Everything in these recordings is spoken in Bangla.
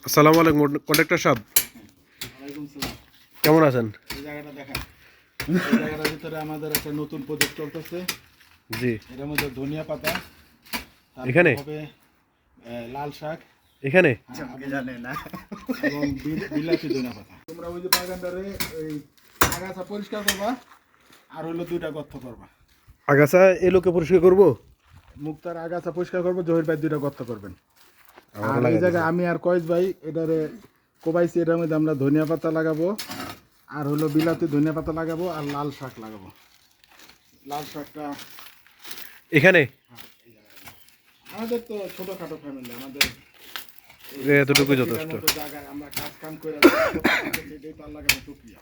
আসসালামু আলাইকুম কন্ট্রাক্টর সাহেব, কেমন আছেন? এই জায়গাটা দেখেন, এই জায়গাটার ভিতরে আমাদের একটা নতুন প্রজেক্ট চলতেছে। জি, এর মধ্যে ধনিয়া পাতা, এখানে হবে লাল শাক, এখানে জানে না, এবং বিলাতি ধনিয়া পাতা। তোমরা ওই যে বাগানটারে এই আগাছা পরিষ্কার করবা, আর হলো 2টা গর্ত করবা। আগাছা এই লোকে পরিষ্কার করবো, মুক্তার আগাছা পরিষ্কার করবো, জহির ভাই 2টা গর্ত করবেন। আর এই জায়গায় আমি আর কয়েস ভাই এটারে কোবাইছি, এটার মধ্যে আমরা ধনিয়া পাতা লাগাবো, আর হলো বিলাতি ধনিয়া পাতা লাগাবো, আর লাল শাক লাগাবো। লাল শাকটা এখানে আমাদের তো ছোটখাটো ফ্যামিলি, আমাদের এতটুকু যথেষ্ট। জায়গায় আমরা কাজ কাম করে তার লাগাবো প্রক্রিয়া।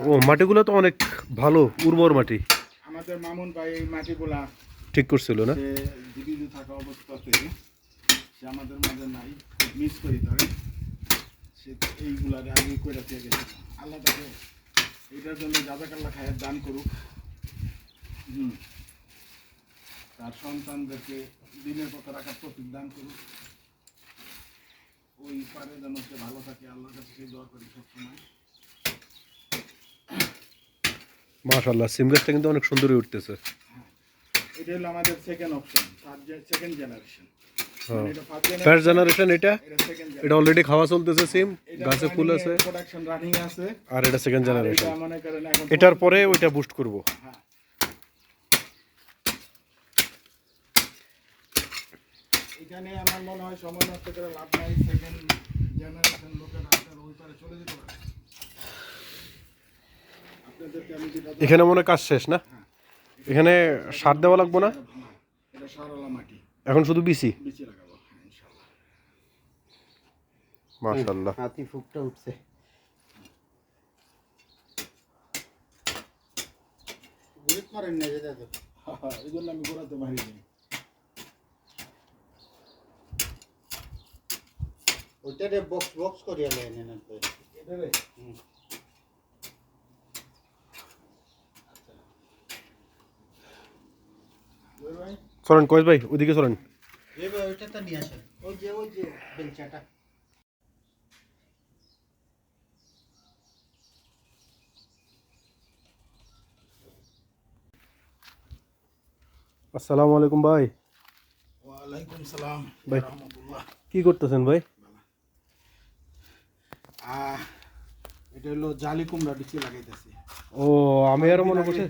ও মাটিগুলো তো অনেক ভালো, উর্বর মাটি। আমাদের মামুন ভাই এই মাটিগুলা ঠিক করছিল না? সে জীবিত থাকা অবস্থাতে সে আমাদের মাঝে নাই, মিস করি ধরে সে এইগুলা আগে করে দিয়ে গেছে। আল্লাহ তাকে এটার জন্য জাযাকাল্লাহ খায়ের দান করুক। তার সন্তানদেরকে দিনের পথে রাখার প্রতীক দান করুক। ওই পারে যেন সে ভালো থাকে, আল্লাহর কাছে সেই দোয়া করি সবসময়। মাশাআল্লাহ, সিম গাছটা কিন্তু অনেক সুন্দর হয়ে উঠতেছে। এটা হলো আমাদের second option, second generation. First generation এটা অলরেডি খাওয়া চলতেছে, সিম গাছে ফুল আছে, প্রোডাকশন রানিং আছে। আর এটা সেকেন্ড জেনারেশন। এটা মনে করেন এখন এটার পরে ওইটা বুস্ট করব। হ্যাঁ, এখানে আমার মনে হয় সময় নষ্ট করে লাভ নাই। সেকেন্ড জেনারেশন লোকেরা ওই পারে চলে যেতে পারে। আপনাদেরকে আমি যেটা এখানে মনে কাজ শেষ না? এখানে সার দেওয়া লাগবে না, এটা সারওয়ালা মাটি, এখন শুধু বিসি। বিচি লাগাবো ইনশাআল্লাহ। মাশাআল্লাহ, হাতি ফুকটা উঠছে। বুলেট মারেন না যেটা তো, এই জন্য আমি ঘোরাতে পারিনি। ওইটারে বক্স বক্স করিয়া লেন না তো এটারে ভাই চলেন কয়েস ভাই, ওইদিকে চলেন। এবার ওইটা তো নিয়ে আসেন, ওই যে বেলচাটা। আসসালামু আলাইকুম ভাই। ওয়ালাইকুম সালাম ভাই রাহমাতুল্লাহ। কি করতেছেন ভাই? এটা হলো জালি কুমড়া বিচি লাগাইতেছি। ও আমি আরো মনে করছি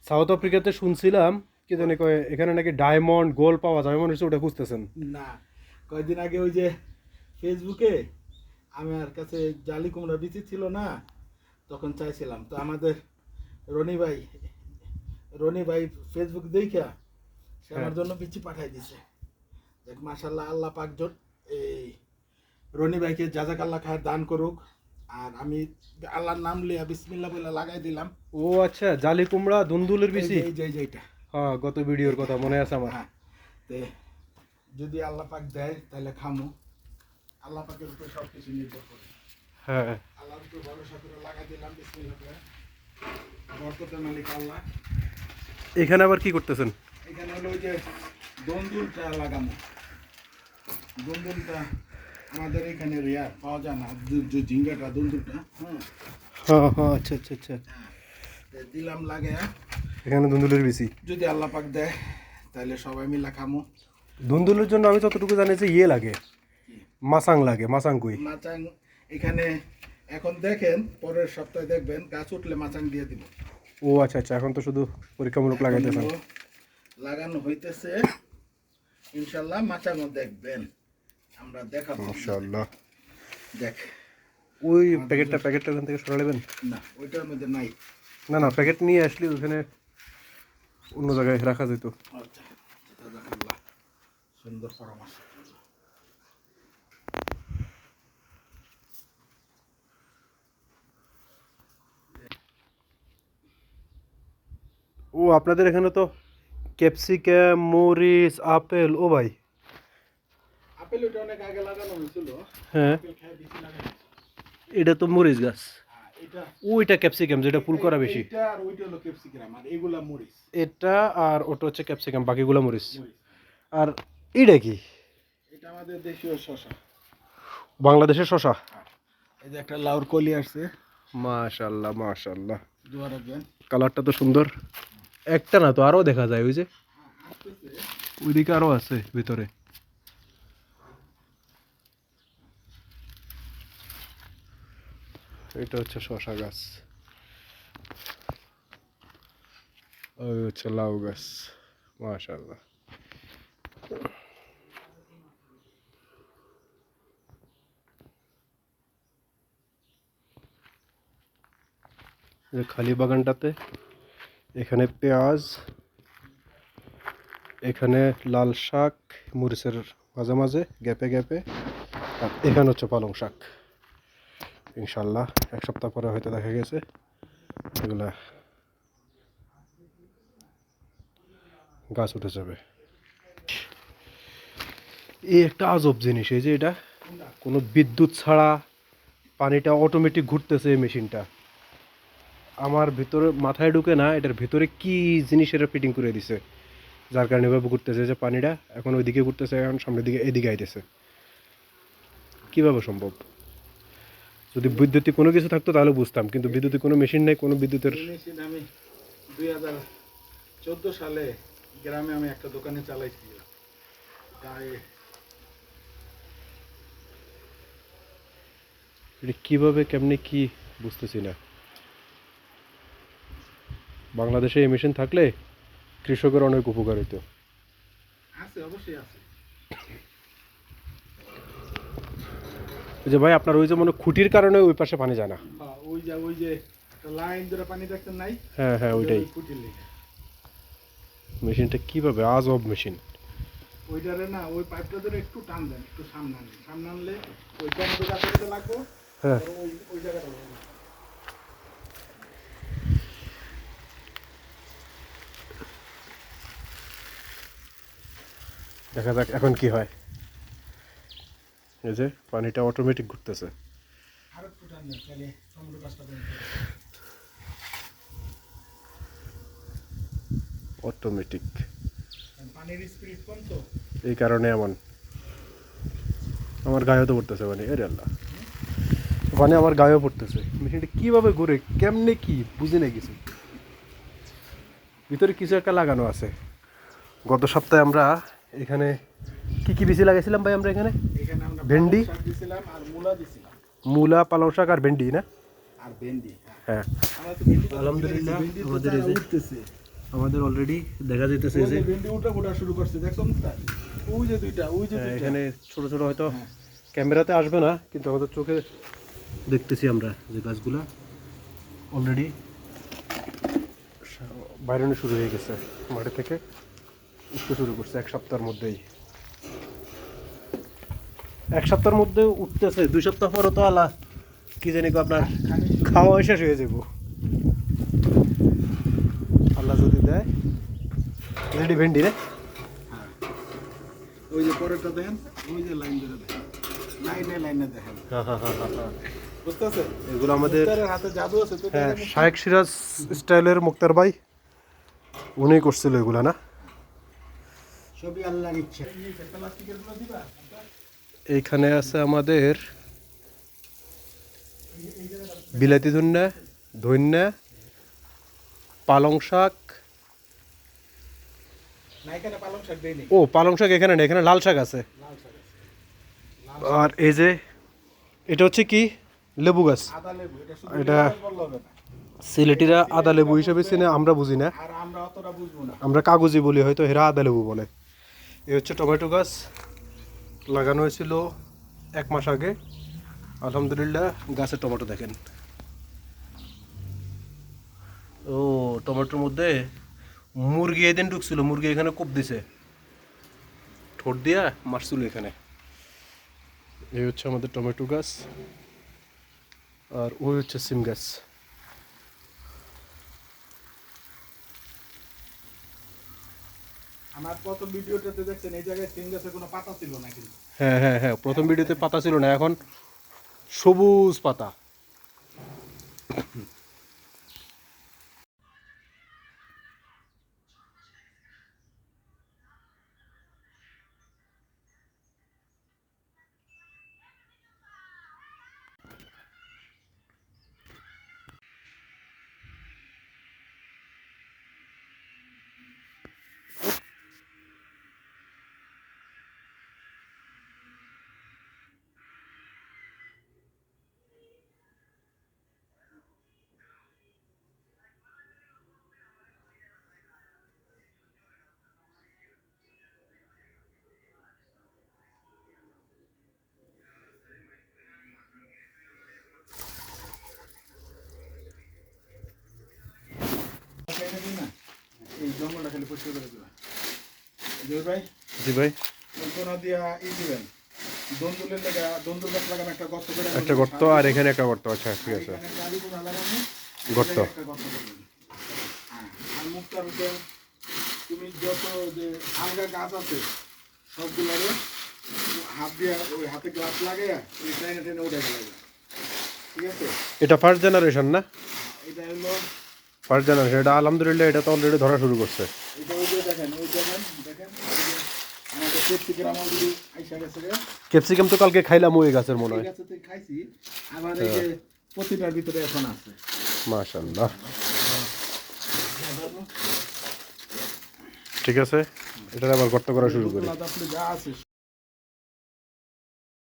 সাউথ আফ্রিকাতে শুনছিলাম কি জানি কয় এখানে নাকি ডায়মন্ড গোল্ড পাওয়া যায়, মনে হচ্ছে ওটা খুঁজতেছেন। না, কয়েকদিন আগে ওই যে ফেসবুকে আমার কাছে জালি কুমড়া বিচি ছিল না, তখন চাইছিলাম। তো আমাদের রনি ভাই ফেসবুক দেখা সে আমার জন্য বিচি পাঠাই দিছে। দেখ মাশাআল্লাহ, আল্লাহ পাক এই রনি ভাইকে জাযাকাল্লাহ খায়ের দান করুক। আর আমি আল্লাহর নাম লিয়া বিসমিল্লাহ বলে লাগাই দিলাম। ও আচ্ছা, জালি কুমড়া দুন্দুলের বিচি। এই যে এইটা, হ্যাঁ, গত ভিডিওর কথা মনে আছে আমার। হ্যাঁ, তে যদি আল্লাহ পাক দেয় তাহলে খামু। আল্লাহ পাকের উপরে সব কিছু নির্ভর করে। হ্যাঁ, আল্লাহর উপর ভরসা করে লাগাই দিলাম বিসমিল্লাহ করে। বরকতের মালিক আল্লাহ। এখানে আবার কি করতেছেন? এখানে হলো ওই যে দন্দুলটা লাগানো। দন্দুলটা আমাদের এখানে রেয়ার পাওয়া যায় না, যে ঝিঙ্গাটা দন্দুলটা। হ্যাঁ হ্যাঁ হ্যাঁ, আচ্ছা আচ্ছা আচ্ছা, দিলাম লাগে। এখানে দুন্দুলের বিচি। যদি আল্লাহ পাক দেয় তাহলে সবাই মিলে খামো। দুন্দুলের জন্য আমি যতটুকু জানি যে ইয়ে লাগে, মাছাং লাগে। মাছাং কই? মাচাং এখানে এখন দেখেন, পরের সপ্তাহে দেখবেন গাছ উঠলে মাচাং দিয়ে দিব। ও আচ্ছা আচ্ছা, এখন তো শুধু পরীক্ষামূলক লাগাইতেছেন। লাগানো হইতেছে, ইনশাল্লাহ মাচাংও দেখবেন, আমরা দেখাবো। মাশাআল্লাহ, দেখ ওই প্যাকেটটা ওখান থেকে সরা নেবেন। না, ওইটার মধ্যে নাই। না না, প্যাকেট নিয়ে আসলে ওখানে অন্য জায়গায় রাখা যেত। আচ্ছা, জাযাকাল্লাহ, সুন্দর পরামর্শ। ও আপনাদের এখানে তো ক্যাপসিকাম, মরিচ, আপেল। ও ভাই, আপেল ওটা অনেক আগে লাগানো হয়েছিল। হ্যাঁ আপেল খায় বেশি লাগানো হয়েছে। এটা তো মরিচ গাছ, এটা ওইটা ক্যাপসিকাম যেটা ফুল করা বেশি। এটা আর ওইটা হলো ক্যাপসিকাম, আর এগুলা মরিচ। এটা আর ওটা হচ্ছে ক্যাপসিকাম, বাকিগুলো মরিচ। মরিচ। আর এটা কি? এটা আমাদের দেশীয় শসা। বাংলাদেশের শশা। এই যে একটা লাউর কলি আসছে, মাশাআল্লাহ মাশাআল্লাহ, দোয়া রাখবেন। কালারটা তো সুন্দর। একটা না তো আরো দেখা যায়, ওই যে ওইদিকে আরো আছে ভিতরে। এটা হচ্ছে শশা গাছ, ওই হচ্ছে লাউ গাছ। মাশাআল্লাহ। এই খালি বাগানটাতে এখানে পেঁয়াজ, এখানে লাল শাক মরিচের মাঝে মাঝে গ্যাপে গ্যাপে, আর এখানে হচ্ছে পালং শাক। ইনশাল্লাহ 1 সপ্তাহ পরে হয়তো দেখা গেছে এগুলা গাছ উঠে যাবে। এই একটা আজব জিনিস, এই যে এটা কোনো বিদ্যুৎ ছাড়া পানিটা অটোমেটিক ঘুরতেছে এই মেশিনটা। আমার ভিতরে মাথায় ঢুকে না এটার ভিতরে কি জিনিস এটা ফিটিং করে দিছে, যার কারণে এভাবে ঘুরতেছে যে পানিটা এখন ওইদিকে ঘুরতেছে, এখন সামনের দিকে এদিকে আইতেছে। কিভাবে সম্ভব? যদি বৈদ্যুতিক কোনো কিছু থাকতো তাহলে বুঝতাম, কিন্তু বিদ্যুতিক কোনো মেশিন নেই, কোনো বিদ্যুতের। এই মেশিন আমি 2014 সালে গ্রামে আমি একটা দোকানে চালাইছিলাম। তাই এটা কিভাবে কেমনে কি বুঝতেছি না। বাংলাদেশে এই মেশিন থাকলে কৃষকের অনেক উপকার হতো। আছে, অবশ্যই আছে। ওই যে ভাই আপনার ওই যে মনে হয় খুঁটির কারণে ওই পাশে পানি যায় না। হ্যাঁ, ওই যে একটা লাইন ধরে পানি দেখছেন নাই? হ্যাঁ হ্যাঁ, ওইটাই। ওই ফুটির লেগে। মেশিনটা কিভাবে আজব মেশিন। ওইটারে না, ওই পাইপটা ধরে একটু টান দেন, একটু সামনে আনলে, সামনে আনলে ওই টমেটো গাছটা লাগবো। হ্যাঁ, ওই জায়গাটা লাগবে। দেখা যাক এখন কি হয়। এই যে পানিটা অটোমেটিক ঘুরতেছে। আর একটু টান দেন, তাহলে টমেটো গাছটা বের অটোমেটিক, হবে। পানির স্পিড কম তো। এই কারণে এমন। আমার গায়েও তো পড়তেছে পানি, এরে আল্লাহ, পানি আমার গায়েও পড়তেছে। মেশিনটা কিভাবে ঘুরে কেমনে কি বুঝি না কিছু। ভিতরে কিছু একটা লাগানো আছে। গত সপ্তাহে আমরা এখানে কি কি বেশি লাগাইছিলাম ভাই আমরা এখানে? এখানে আমরা ভেন্ডি? পালং শাক দিছিলাম আর মূলা দিছিলাম। মূলা, পালং শাক আর ভেন্ডি না? আর ভেন্ডি। হ্যাঁ, আমরা তো ভেন্ডি আলহামদুলিল্লাহ, ভেন্ডি তো আমাদের এই চারা যে- উঠতেছে। আমাদের অলরেডি দেখা যাইতেছে ওই যে যে ভেন্ডি ওঠা শুরু করছে, দেখছো না? ওই যে দুইটা, ওই যে দুইটা। এখানে ছোট ছোট, হয়তো হ্যাঁ। ক্যামেরাতে আসবে না কিন্তু আমাদের চোখে দেখতেছি আমরা যে গাছগুলা অলরেডি বাইরনে শুরু হয়ে গেছে, মাটি থেকে উঠতে শুরু করছে 1 সপ্তাহের মধ্যেই। 1 সপ্তাহের মধ্যে উঠতেছে, 2 সপ্তাহ পরে তো আলা কি জানি কো আপনার খাওয়া শেষ হয়ে যাব আল্লাহ যদি দেয়। রেডি ভেন্ডি রে। হ্যাঁ। ওই যে পরেরটা দেখেন, ওই যে লাইন ধরে দেখেন, লাইনে দেখেন, হ্যাঁ হ্যাঁ হ্যাঁ হ্যাঁ, বুঝতেছে? এগুলো আমাদের মুক্তারের হাতে জাদু আছে তো। হ্যাঁ শায়েক সিরাজ স্টাইলের মুক্তার ভাই উনি করছিল এগুলা না? সবই আল্লাহর ইচ্ছা। প্লাস্টিকের গুলো দিবা। এইখানে আছে আমাদের বিলাতি ধন্যা, ধন্যা, পালং শাক। না, এখানে পালং শাক দেয়নি। ও পালং শাক এখানে না, এখানে লাল শাক আছে। লাল শাক আছে। আর এই যে এটা হচ্ছে কি লেবু গাছ। আদা লেবু, এটা শুধু এটা- লেবু গাছ বললে হবে না। সিলেটিরা আদা লেবু হিসেবে চিনে, আমরা বুঝি না, আর আমরা অতটা বুঝবো না। আমরা কাগজি বলি, হয়তো হেরা আদা লেবু বলে। এই হচ্ছে টমেটো গাছ, লাগানো হয়েছিল 1 মাস আগে। আলহামদুলিল্লাহ গাছের টমেটো দেখেন। ও টমেটোর মধ্যে মুরগি এদিন ঢুকছিল, মুরগি এখানে কোপ দিছে, ঠোঁট দিয়া মারছিল এখানে। এই হচ্ছে আমাদের টমেটো গাছ, আর ওই হচ্ছে সিম গাছ। আমার প্রথম ভিডিওটাতে দেখছেন এই জায়গায় সিম গাছের কোনো পাতা ছিল না কিন্তু। হ্যাঁ হ্যাঁ হ্যাঁ, প্রথম ভিডিওতে পাতা ছিল না, এখন সবুজ পাতা। এই জঙ্গলটা খালি পরিষ্কার করে দিবা জহির ভাই। জি ভাই, কোনা দিয়া দিবেন দন্দুলের লাগা দন্দুল গাছ লাগানো একটা গর্ত করে একটা গর্ত আর এখানে একটা গর্ত। আচ্ছা ঠিক আছে, এখানে গাড়ি কোনা লাগানো গর্ত। একটা গর্ত করবেন। আর মুক্তার উপরে তুমি যত যে আলগা গাছ আছে সবগুলোরে হাত দিয়ে ওই হাতে গ্লাস লাগাইয়া ওই ট্রেনে ট্রেনে উঠে গেলে ঠিক আছে। এটা ফার্স্ট জেনারেশন না? এটা হলো ফার্স্ট জেনারেশন। এটা আলহামদুলিল্লাহ এটা তো অলরেডি ধরা শুরু করছে। এটা ওই যে দেখেন ওই দেখেন দেখেন ওই যে আমাদের পেপসিকের আমলগুলি আইসা গেছে রে। ক্যাপসিকাম তো কালকে খাইলাম ওই গাছের মনে এই হয়। গাছে তো খাইছি আবার এই যে প্রতিটার ভিতরে এখন আছে। মাশাআল্লাহ, ঠিক আছে। এটা আবার গর্ত করা শুরু করি। আপনি যা আছে